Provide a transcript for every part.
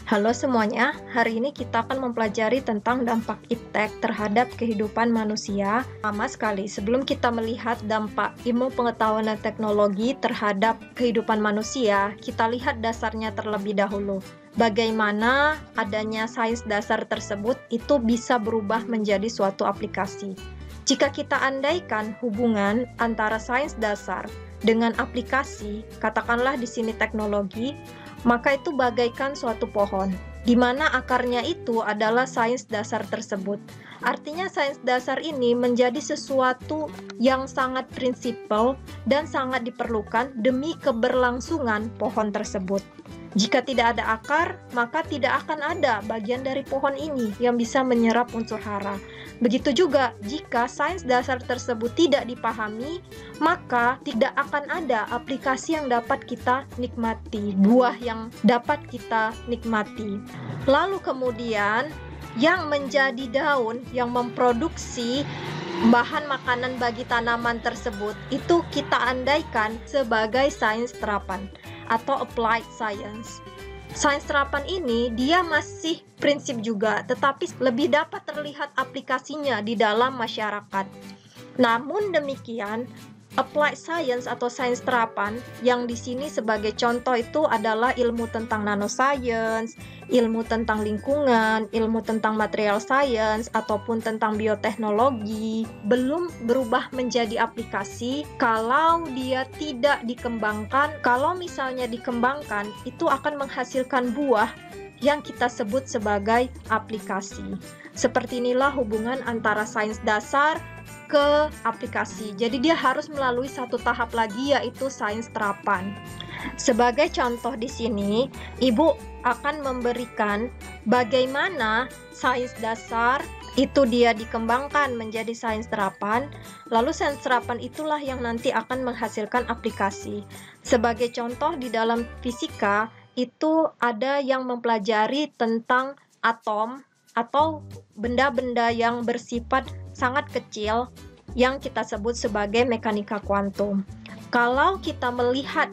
Halo semuanya, hari ini kita akan mempelajari tentang dampak iptek terhadap kehidupan manusia. Pertama sekali, sebelum kita melihat dampak ilmu pengetahuan dan teknologi terhadap kehidupan manusia, kita lihat dasarnya terlebih dahulu. Bagaimana adanya sains dasar tersebut itu bisa berubah menjadi suatu aplikasi. Jika kita andaikan hubungan antara sains dasar dengan aplikasi, katakanlah di sini teknologi, maka itu bagaikan suatu pohon, di mana akarnya itu adalah sains dasar tersebut. Artinya sains dasar ini menjadi sesuatu yang sangat prinsipal dan sangat diperlukan demi keberlangsungan pohon tersebut. Jika tidak ada akar, maka tidak akan ada bagian dari pohon ini yang bisa menyerap unsur hara. Begitu juga jika sains dasar tersebut tidak dipahami, maka tidak akan ada aplikasi yang dapat kita nikmati, buah yang dapat kita nikmati. Lalu kemudian yang menjadi daun yang memproduksi bahan makanan bagi tanaman tersebut itu kita andaikan sebagai sains terapan atau applied science. Sains terapan ini dia masih prinsip juga, tetapi lebih dapat terlihat aplikasinya di dalam masyarakat. Namun demikian, applied science atau sains terapan yang di sini sebagai contoh itu adalah ilmu tentang nanoscience, ilmu tentang lingkungan, ilmu tentang material science ataupun tentang bioteknologi belum berubah menjadi aplikasi kalau dia tidak dikembangkan. Kalau misalnya dikembangkan, itu akan menghasilkan buah yang kita sebut sebagai aplikasi. Seperti inilah hubungan antara sains dasar ke aplikasi. Jadi dia harus melalui satu tahap lagi, yaitu sains terapan. Sebagai contoh di sini, Ibu akan memberikan bagaimana sains dasar itu dia dikembangkan menjadi sains terapan, lalu sains terapan itulah yang nanti akan menghasilkan aplikasi. Sebagai contoh di dalam fisika, itu ada yang mempelajari tentang atom atau benda-benda yang bersifat sangat kecil yang kita sebut sebagai mekanika kuantum. Kalau kita melihat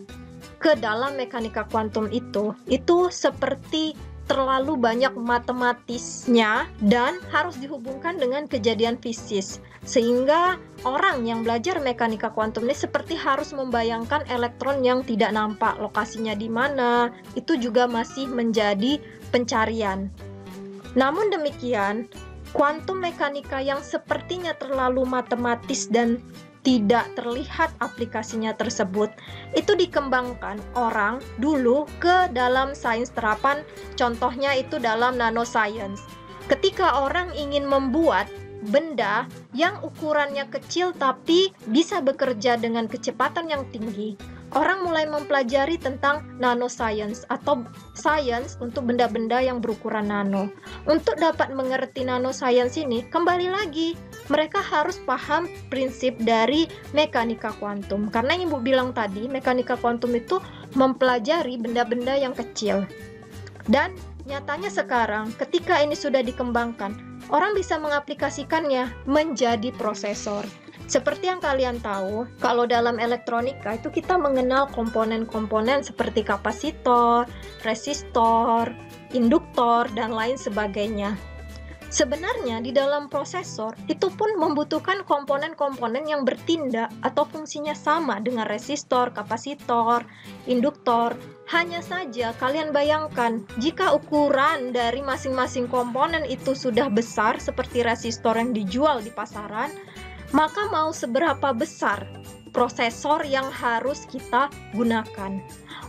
ke dalam mekanika kuantum itu seperti terlalu banyak matematisnya dan harus dihubungkan dengan kejadian fisik. Sehingga orang yang belajar mekanika kuantum ini seperti harus membayangkan elektron yang tidak nampak, lokasinya di mana, itu juga masih menjadi pencarian. Namun demikian, kuantum mekanika yang sepertinya terlalu matematis dan tidak terlihat aplikasinya tersebut, itu dikembangkan orang dulu ke dalam sains terapan, contohnya itu dalam nanoscience. Ketika orang ingin membuat benda yang ukurannya kecil tapi bisa bekerja dengan kecepatan yang tinggi, orang mulai mempelajari tentang nanoscience atau sains untuk benda-benda yang berukuran nano. Untuk dapat mengerti nanoscience ini, kembali lagi, mereka harus paham prinsip dari mekanika kuantum. Karena yang Ibu bilang tadi, mekanika kuantum itu mempelajari benda-benda yang kecil. Dan nyatanya sekarang, ketika ini sudah dikembangkan, orang bisa mengaplikasikannya menjadi prosesor. Seperti yang kalian tahu, kalau dalam elektronika itu kita mengenal komponen-komponen seperti kapasitor, resistor, induktor, dan lain sebagainya. Sebenarnya di dalam prosesor itu pun membutuhkan komponen-komponen yang bertindak atau fungsinya sama dengan resistor, kapasitor, induktor. Hanya saja kalian bayangkan jika ukuran dari masing-masing komponen itu sudah besar seperti resistor yang dijual di pasaran, maka mau seberapa besar prosesor yang harus kita gunakan.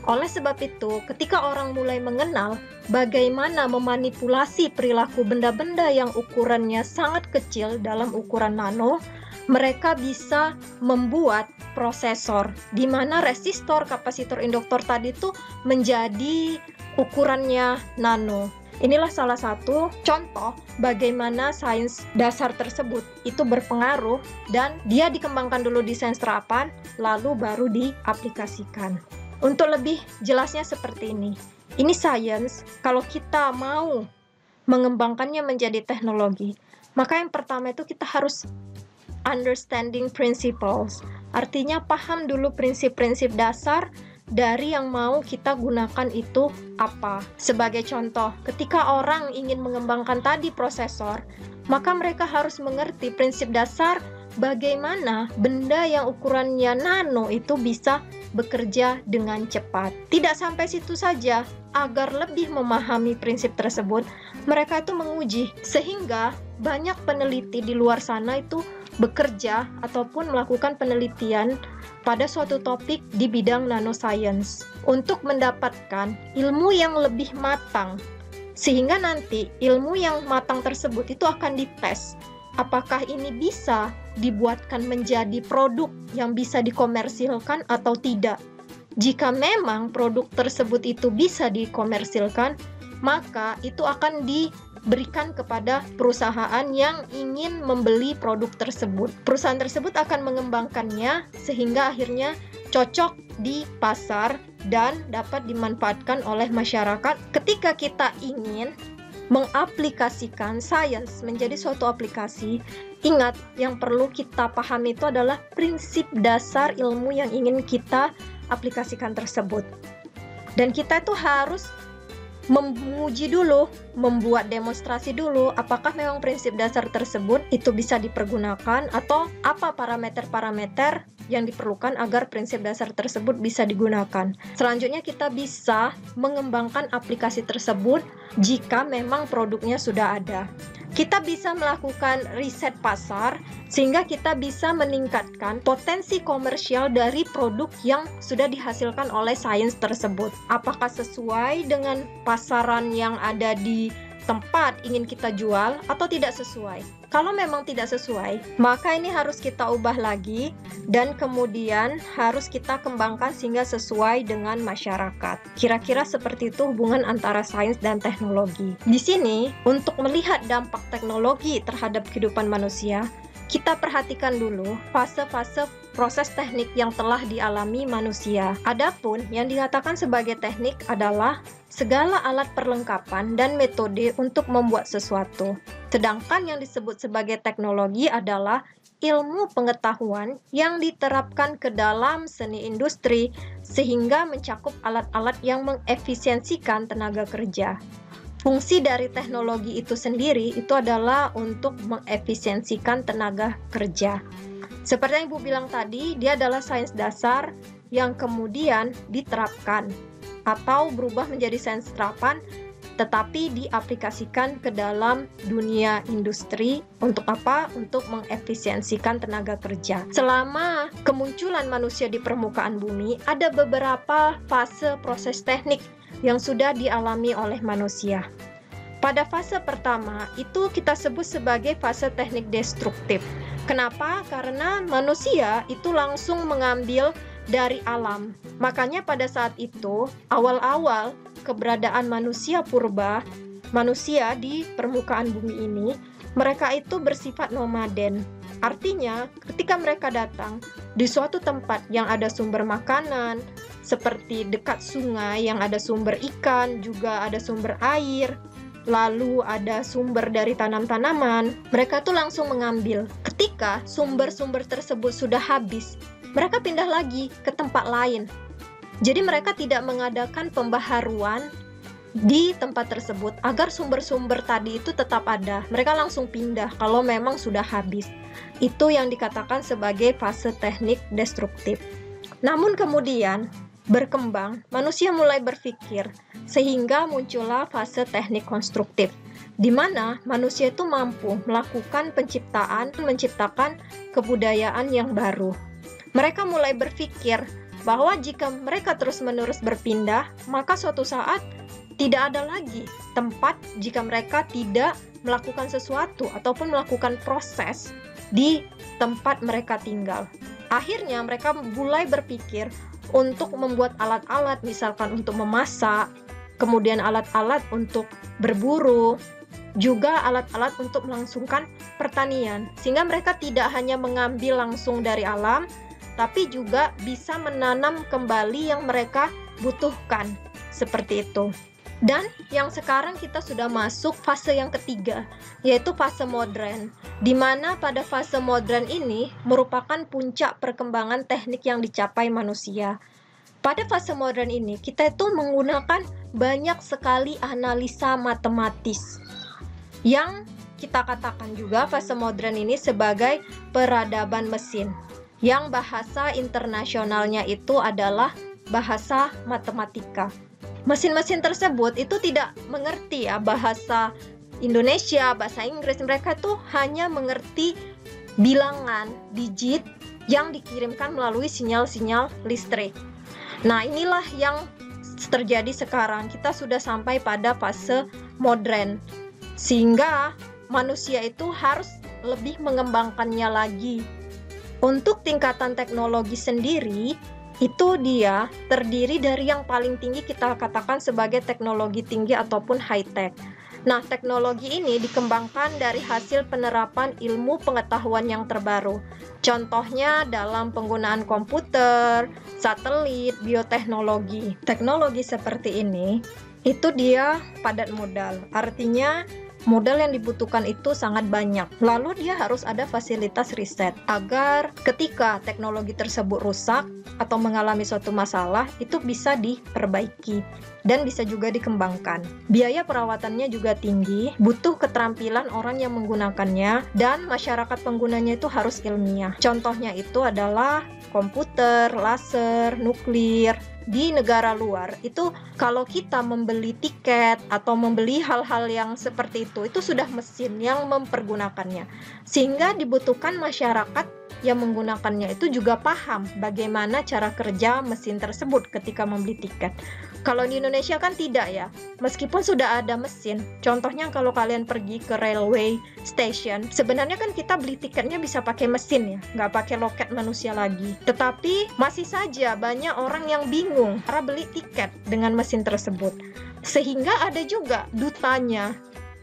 Oleh sebab itu, ketika orang mulai mengenal bagaimana memanipulasi perilaku benda-benda yang ukurannya sangat kecil dalam ukuran nano, mereka bisa membuat prosesor di mana resistor, kapasitor, induktor tadi itu menjadi ukurannya nano. Inilah salah satu contoh bagaimana sains dasar tersebut itu berpengaruh dan dia dikembangkan dulu di sains terapan, lalu baru diaplikasikan. Untuk lebih jelasnya seperti ini. Ini sains, kalau kita mau mengembangkannya menjadi teknologi, maka yang pertama itu kita harus understanding principles. Artinya paham dulu prinsip-prinsip dasar dari yang mau kita gunakan itu apa. Sebagai contoh, ketika orang ingin mengembangkan tadi prosesor, maka mereka harus mengerti prinsip dasar bagaimana benda yang ukurannya nano itu bisa bekerja dengan cepat. Tidak sampai situ saja, agar lebih memahami prinsip tersebut, mereka itu menguji, sehingga banyak peneliti di luar sana itu bekerja ataupun melakukan penelitian pada suatu topik di bidang nanoscience untuk mendapatkan ilmu yang lebih matang, sehingga nanti ilmu yang matang tersebut itu akan dites apakah ini bisa dibuatkan menjadi produk yang bisa dikomersilkan atau tidak. Jika memang produk tersebut itu bisa dikomersilkan, maka itu akan diberikan kepada perusahaan yang ingin membeli produk tersebut. Perusahaan tersebut akan mengembangkannya sehingga akhirnya cocok di pasar dan dapat dimanfaatkan oleh masyarakat. Ketika kita ingin mengaplikasikan sains menjadi suatu aplikasi, ingat yang perlu kita pahami itu adalah prinsip dasar ilmu yang ingin kita aplikasikan tersebut. Dan kita itu harus menguji dulu, membuat demonstrasi dulu apakah memang prinsip dasar tersebut itu bisa dipergunakan atau apa parameter-parameter yang diperlukan agar prinsip dasar tersebut bisa digunakan. Selanjutnya kita bisa mengembangkan aplikasi tersebut jika memang produknya sudah ada. Kita bisa melakukan riset pasar sehingga kita bisa meningkatkan potensi komersial dari produk yang sudah dihasilkan oleh sains tersebut. Apakah sesuai dengan pasaran yang ada di tempat ingin kita jual atau tidak sesuai. Kalau memang tidak sesuai, maka ini harus kita ubah lagi dan kemudian harus kita kembangkan sehingga sesuai dengan masyarakat. Kira-kira seperti itu hubungan antara sains dan teknologi. Di sini, untuk melihat dampak teknologi terhadap kehidupan manusia, kita perhatikan dulu fase-fase proses teknik yang telah dialami manusia. Adapun yang dikatakan sebagai teknik adalah segala alat perlengkapan dan metode untuk membuat sesuatu. Sedangkan yang disebut sebagai teknologi adalah ilmu pengetahuan yang diterapkan ke dalam seni industri sehingga mencakup alat-alat yang mengefisiensikan tenaga kerja. Fungsi dari teknologi itu sendiri itu adalah untuk mengefisiensikan tenaga kerja. Seperti yang Ibu bilang tadi, dia adalah sains dasar yang kemudian diterapkan atau berubah menjadi sains terapan tetapi diaplikasikan ke dalam dunia industri. Untuk apa? Untuk mengefisiensikan tenaga kerja. Selama kemunculan manusia di permukaan bumi, ada beberapa fase proses teknik yang sudah dialami oleh manusia. Pada fase pertama, itu kita sebut sebagai fase teknik destruktif. Kenapa? Karena manusia itu langsung mengambil dari alam. Makanya pada saat itu, awal-awal keberadaan manusia purba, manusia di permukaan bumi ini, mereka itu bersifat nomaden. Artinya, ketika mereka datang di suatu tempat yang ada sumber makanan, seperti dekat sungai yang ada sumber ikan, juga ada sumber air, lalu ada sumber dari tanam-tanaman, mereka tuh langsung mengambil. Ketika sumber-sumber tersebut sudah habis, mereka pindah lagi ke tempat lain. Jadi mereka tidak mengadakan pembaharuan di tempat tersebut agar sumber-sumber tadi itu tetap ada. Mereka langsung pindah kalau memang sudah habis. Itu yang dikatakan sebagai fase teknik destruktif. Namun kemudian berkembang, manusia mulai berpikir sehingga muncullah fase teknik konstruktif, di mana manusia itu mampu melakukan menciptakan kebudayaan yang baru. Mereka mulai berpikir bahwa jika mereka terus-menerus berpindah, maka suatu saat tidak ada lagi tempat jika mereka tidak melakukan sesuatu ataupun melakukan proses di tempat mereka tinggal. Akhirnya mereka mulai berpikir untuk membuat alat-alat, misalkan untuk memasak, kemudian alat-alat untuk berburu, juga alat-alat untuk melangsungkan pertanian. Sehingga mereka tidak hanya mengambil langsung dari alam, tapi juga bisa menanam kembali yang mereka butuhkan. Seperti itu. Dan yang sekarang kita sudah masuk fase yang ketiga, yaitu fase modern. Di mana pada fase modern ini merupakan puncak perkembangan teknik yang dicapai manusia. Pada fase modern ini, kita itu menggunakan banyak sekali analisa matematis yang kita katakan juga fase modern ini sebagai peradaban mesin, yang bahasa internasionalnya itu adalah bahasa matematika. Mesin-mesin tersebut itu tidak mengerti bahasa Indonesia, bahasa Inggris. Mereka tuh hanya mengerti bilangan, digit yang dikirimkan melalui sinyal-sinyal listrik. Nah, inilah yang terjadi sekarang. Kita sudah sampai pada fase modern, sehingga manusia itu harus lebih mengembangkannya lagi. Untuk tingkatan teknologi sendiri, itu dia terdiri dari yang paling tinggi kita katakan sebagai teknologi tinggi ataupun high-tech. Nah, teknologi ini dikembangkan dari hasil penerapan ilmu pengetahuan yang terbaru. Contohnya dalam penggunaan komputer, satelit, bioteknologi. Teknologi seperti ini, itu dia padat modal. Artinya, modal yang dibutuhkan itu sangat banyak. Lalu dia harus ada fasilitas riset agar ketika teknologi tersebut rusak atau mengalami suatu masalah, itu bisa diperbaiki dan bisa juga dikembangkan. Biaya perawatannya juga tinggi, butuh keterampilan orang yang menggunakannya, dan masyarakat penggunanya itu harus ilmiah. Contohnya itu adalah komputer, laser, nuklir. Di negara luar itu kalau kita membeli tiket atau membeli hal-hal yang seperti itu sudah mesin yang mempergunakannya, sehingga dibutuhkan masyarakat yang menggunakannya itu juga paham bagaimana cara kerja mesin tersebut ketika membeli tiket. Kalau di Indonesia kan tidak ya, meskipun sudah ada mesin. Contohnya kalau kalian pergi ke railway station, sebenarnya kan kita beli tiketnya bisa pakai mesin ya, nggak pakai loket manusia lagi. Tetapi masih saja banyak orang yang bingung cara beli tiket dengan mesin tersebut. Sehingga ada juga dutanya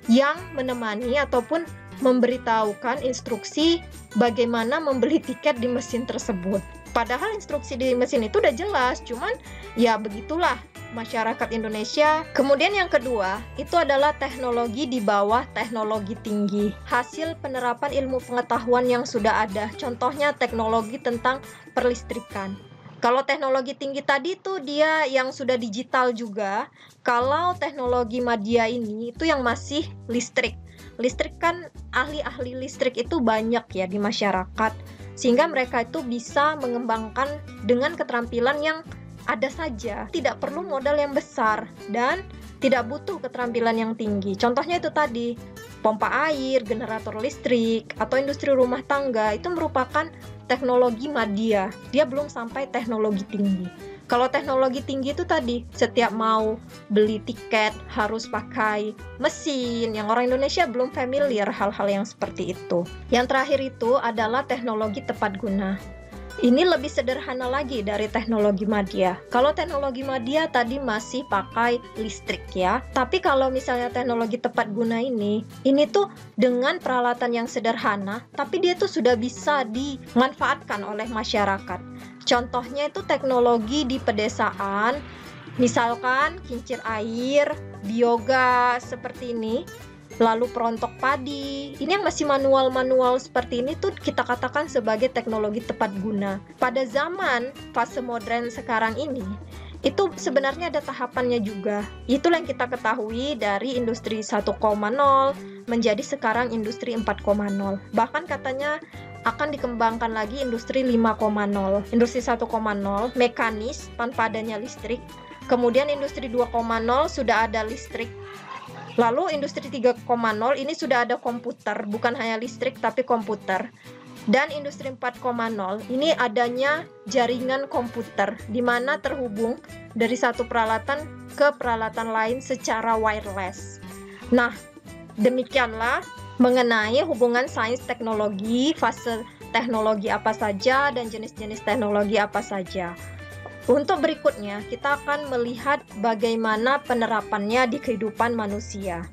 yang menemani ataupun memberitahukan instruksi bagaimana membeli tiket di mesin tersebut. Padahal instruksi di mesin itu udah jelas, cuman ya begitulah masyarakat Indonesia. Kemudian yang kedua, itu adalah teknologi di bawah teknologi tinggi. Hasil penerapan ilmu pengetahuan yang sudah ada. Contohnya teknologi tentang perlistrikan. Kalau teknologi tinggi tadi tuh dia yang sudah digital juga. Kalau teknologi media ini itu yang masih listrik. Listrik kan ahli-ahli listrik itu banyak ya di masyarakat. Sehingga mereka itu bisa mengembangkan dengan keterampilan yang ada saja, tidak perlu modal yang besar dan tidak butuh keterampilan yang tinggi. Contohnya itu tadi, pompa air, generator listrik, atau industri rumah tangga itu merupakan teknologi media. Dia belum sampai teknologi tinggi. Kalau teknologi tinggi itu tadi, setiap mau beli tiket harus pakai mesin, yang orang Indonesia belum familiar hal-hal yang seperti itu. Yang terakhir itu adalah teknologi tepat guna. Ini lebih sederhana lagi dari teknologi media. Kalau teknologi media tadi masih pakai listrik ya. Tapi kalau misalnya teknologi tepat guna ini tuh dengan peralatan yang sederhana, tapi dia tuh sudah bisa dimanfaatkan oleh masyarakat. Contohnya itu teknologi di pedesaan, misalkan kincir air, biogas seperti ini. Lalu perontok padi, ini yang masih manual-manual seperti ini tuh kita katakan sebagai teknologi tepat guna. Pada zaman fase modern sekarang ini, itu sebenarnya ada tahapannya juga. Itulah yang kita ketahui dari industri 1.0 menjadi sekarang industri 4.0. Bahkan katanya akan dikembangkan lagi industri 5.0. Industri 1.0 mekanis tanpa adanya listrik. Kemudian industri 2.0 sudah ada listrik. Lalu industri 3.0 ini sudah ada komputer, bukan hanya listrik tapi komputer. Dan industri 4.0 ini adanya jaringan komputer, di mana terhubung dari satu peralatan ke peralatan lain secara wireless. Nah, demikianlah mengenai hubungan sains teknologi, fase teknologi apa saja, dan jenis-jenis teknologi apa saja. Untuk berikutnya, kita akan melihat bagaimana penerapannya di kehidupan manusia.